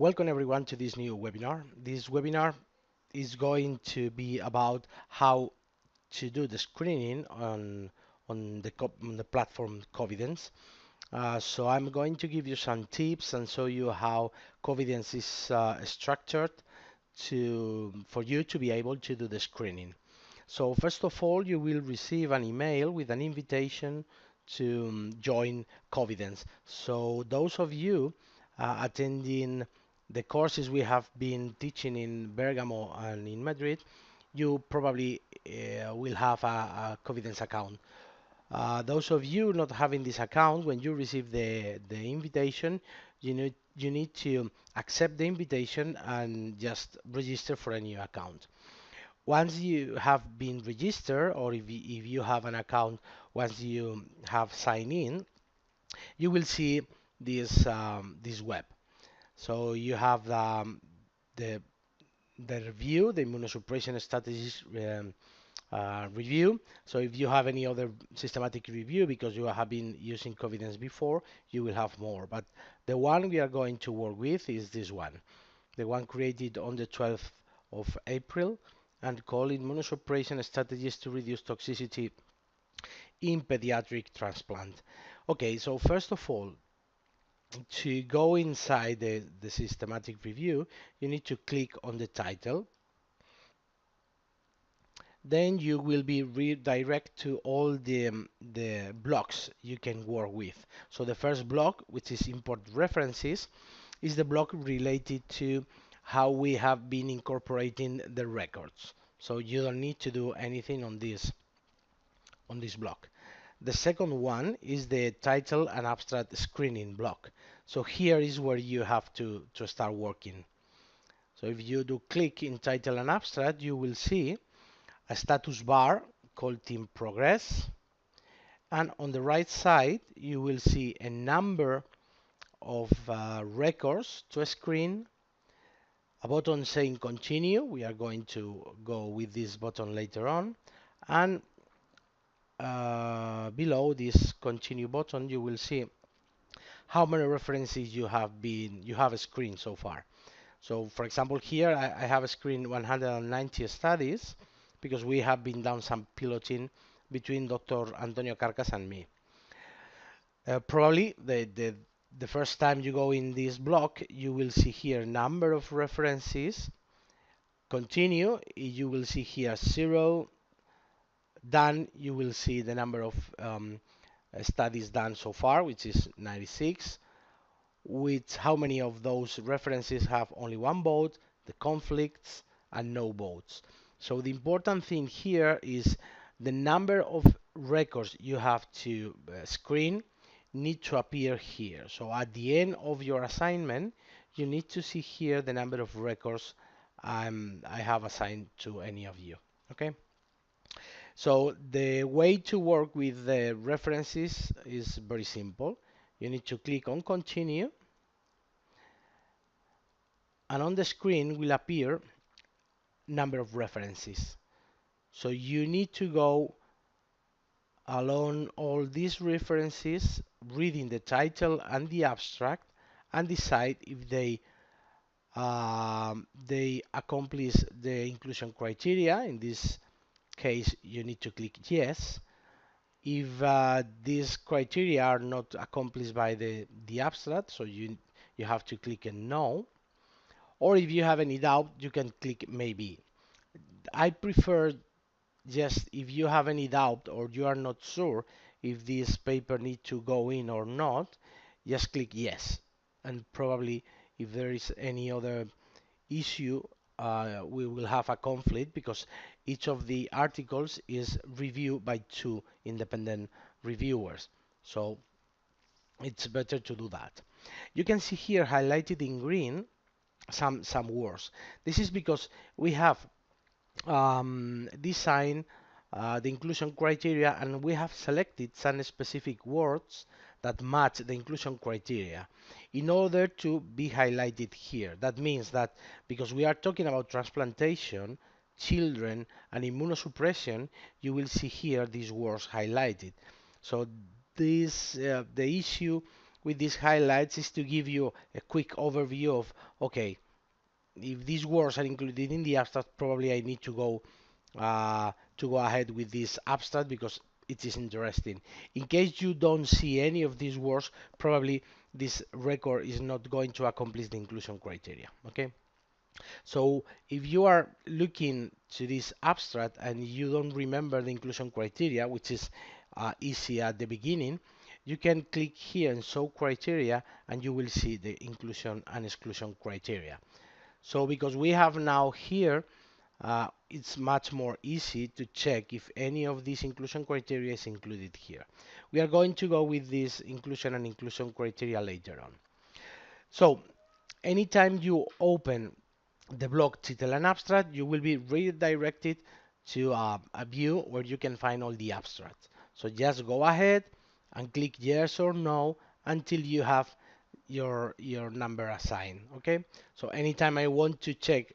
Welcome everyone to this new webinar. This webinar is going to be about how to do the screening on the platform Covidence. So I'm going to give you some tips and show you how Covidence is structured for you to be able to do the screening. So first of all, you will receive an email with an invitation to join Covidence. So those of you attending the courses we have been teaching in Bergamo and in Madrid, you probably will have a Covidence account. Those of you not having this account, when you receive the invitation, you need to accept the invitation and just register for a new account. Once you have been registered, or if you have an account, once you have signed in, you will see this web. So you have the the review, the immunosuppression strategies review. So if you have any other systematic review because you have been using Covidence before, you will have more. But the one we are going to work with is this one, the one created on the 12th of April and called Immunosuppression Strategies to Reduce Toxicity in Pediatric Transplant. Okay, so first of all, to go inside the systematic review, you need to click on the title. Then you will be redirected to all the blocks you can work with. So the first block, which is import references, is the block related to how we have been incorporating the records. So you don't need to do anything on this block. The second one is the title and abstract screening block. So here is where you have to start working. So if you do click in title and abstract, you will see a status bar called Team Progress. And on the right side, you will see a number of records to screen, a button saying continue. We are going to go with this button later on. And below this continue button, you will see how many references you have screened so far. So for example, here I have screened 190 studies because we have been done some piloting between Dr. Antonio Carcas and me. Probably the first time you go in this block, you will see here number of references. Continue, you will see here 0. Done, you will see the number of studies done so far, which is 96. With how many of those references have only one vote, the conflicts, and no votes. So the important thing here is the number of records you have to screen need to appear here. So at the end of your assignment, you need to see here the number of records I have assigned to any of you. Okay. So the way to work with the references is very simple. You need to click on continue, and on the screen will appear number of references. So you need to go along all these references, reading the title and the abstract, and decide if they accomplish the inclusion criteria. In this case, you need to click yes. If these criteria are not accomplished by the abstract, so you have to click a no. Or if you have any doubt, you can click maybe. I prefer just if you have any doubt or you are not sure if this paper need to go in or not, just click yes. And probably if there is any other issue, we will have a conflict because each of the articles is reviewed by two independent reviewers. So it's better to do that. You can see here highlighted in green some words. This is because we have designed the inclusion criteria and we have selected some specific words that match the inclusion criteria in order to be highlighted here. That means that because we are talking about transplantation, children, and immunosuppression, you will see here these words highlighted. So the issue with these highlights is to give you a quick overview of, okay, if these words are included in the abstract, probably I need to go ahead with this abstract because it is interesting. In case you don't see any of these words, probably this record is not going to accomplish the inclusion criteria. Okay. So if you are looking to this abstract and you don't remember the inclusion criteria, which is easy at the beginning, you can click here and show criteria and you will see the inclusion and exclusion criteria. So because we have now here, it's much more easy to check if any of these inclusion criteria is included here. We are going to go with this inclusion and inclusion criteria later on. So anytime you open the block title and abstract, you will be redirected to a view where you can find all the abstracts. So just go ahead and click yes or no until you have your number assigned. Okay. So anytime I want to check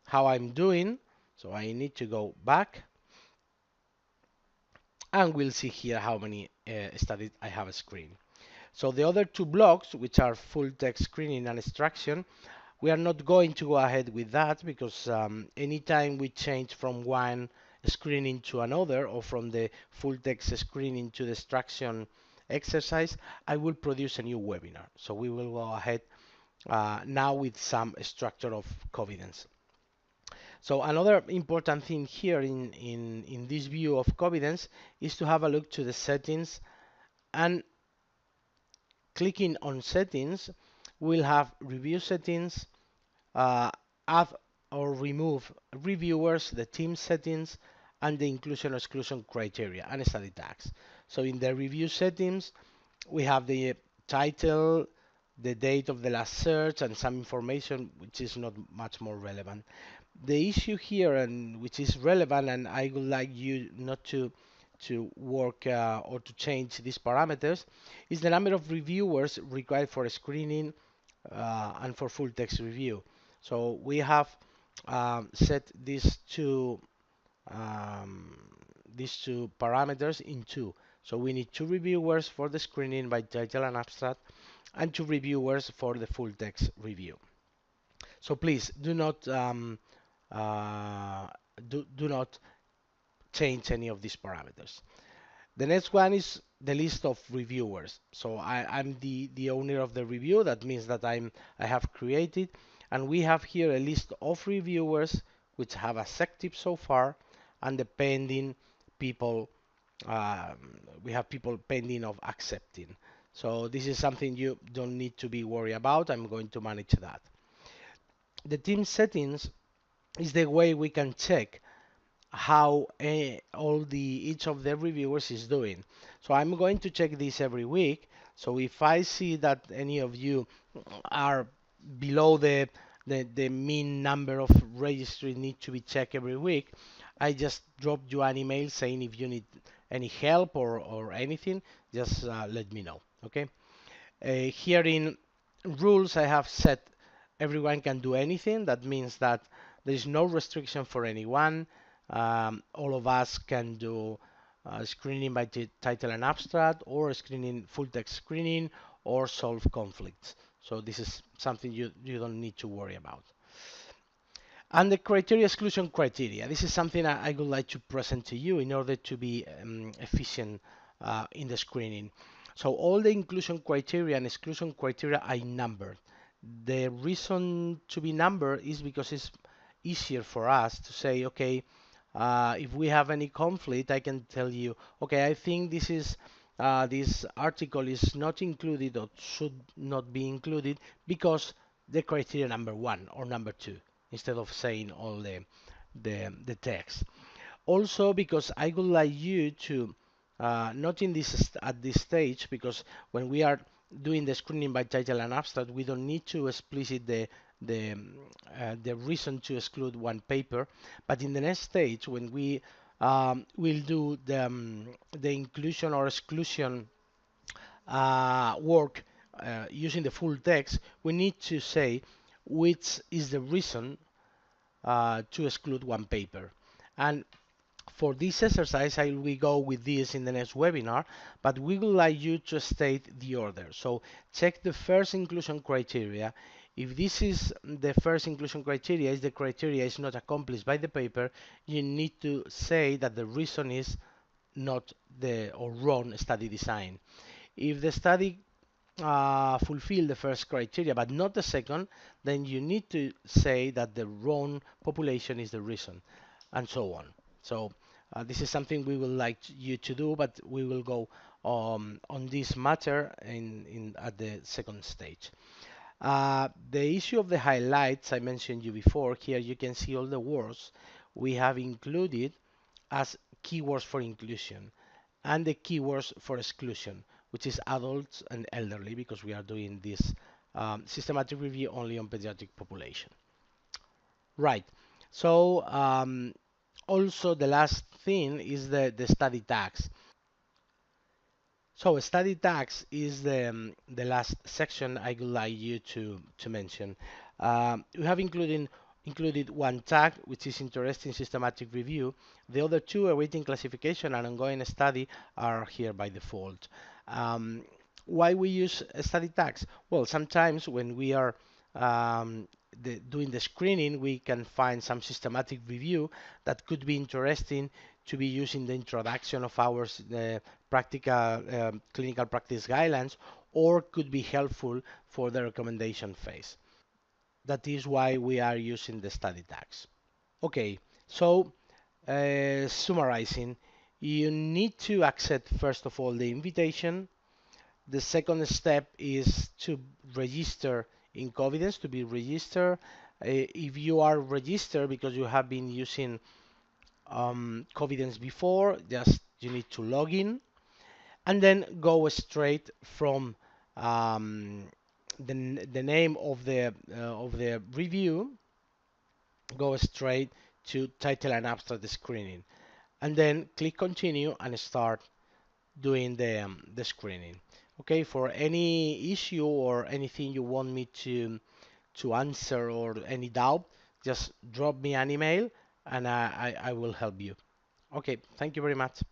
how I'm doing, so I need to go back and we'll see here how many studies I have screened. So the other two blocks, which are full text screening and extraction, we are not going to go ahead with that because anytime we change from one screening to another or from the full text screening to the extraction exercise, I will produce a new webinar. So we will go ahead now with some structure of Covidence. So another important thing here in this view of Covidence is to have a look to the settings, and clicking on settings, we'll have review settings, add or remove reviewers, the team settings, and the inclusion or exclusion criteria and study tags. So in the review settings, we have the title, the date of the last search, and some information which is not much more relevant. The issue here, and which is relevant, and I would like you not to work or to change these parameters, is the number of reviewers required for screening and for full text review. So we have set these two parameters in two. So we need two reviewers for the screening by title and abstract, and two reviewers for the full text review. So please do not do not change any of these parameters. The next one is the list of reviewers. So I'm the owner of the review. That means that I have created, and we have here a list of reviewers which have accepted so far, and the pending people. We have people pending of accepting. So this is something you don't need to be worried about. I'm going to manage that. The team settings is the way we can check how each of the reviewers is doing. So I'm going to check this every week. So if I see that any of you are below the mean number of registries need to be checked every week, I just drop you an email saying if you need any help or anything, just let me know. Okay. Here in rules, I have set everyone can do anything. That means that there is no restriction for anyone. All of us can do screening by title and abstract, or screening, full text screening, or solve conflicts. So this is something you don't need to worry about. And the criteria, exclusion criteria. This is something I would like to present to you in order to be efficient in the screening. So all the inclusion criteria and exclusion criteria are numbered. The reason to be numbered is because it's easier for us to say, okay, if we have any conflict, I can tell you, okay, I think this article is not included or should not be included because the criteria number 1 or number 2, instead of saying all the text. Also, because I would like you to not in this at this stage, because when we are doing the screening by title and abstract, we don't need to explicit the reason to exclude one paper. But in the next stage, when we will do the inclusion or exclusion work using the full text, we need to say which is the reason to exclude one paper. And For this exercise, I will go with this in the next webinar, but we would like you to state the order. So check the first inclusion criteria. If this is the first inclusion criteria, is the criteria is not accomplished by the paper, you need to say that the reason is not the or wrong study design. If the study fulfill the first criteria but not the second, then you need to say that the wrong population is the reason, and so on. So this is something we would like you to do, but we will go on this matter in at the second stage. The issue of the highlights I mentioned you before. Here you can see all the words we have included as keywords for inclusion and the keywords for exclusion, which is adults and elderly, because we are doing this systematic review only on pediatric population. Right. So also the last thing is the study tags. So study tags is the last section I would like you to mention. We have included one tag, which is interesting systematic review. The other two, awaiting classification and ongoing study, are here by default. Um, why we use study tags? Well, sometimes when we are doing the screening, we can find some systematic review that could be interesting to be used in the introduction of our practical clinical practice guidelines, or could be helpful for the recommendation phase. That is why we are using the study tags. Okay, so summarizing, you need to accept first of all the invitation. The second step is to register in Covidence, to be registered. If you are registered because you have been using Covidence before, just you need to log in and then go straight from um, the name of the review, go straight to title and abstract screening, and then click continue and start doing the screening. Okay, for any issue or anything you want me to answer or any doubt, just drop me an email and I will help you. Okay, thank you very much.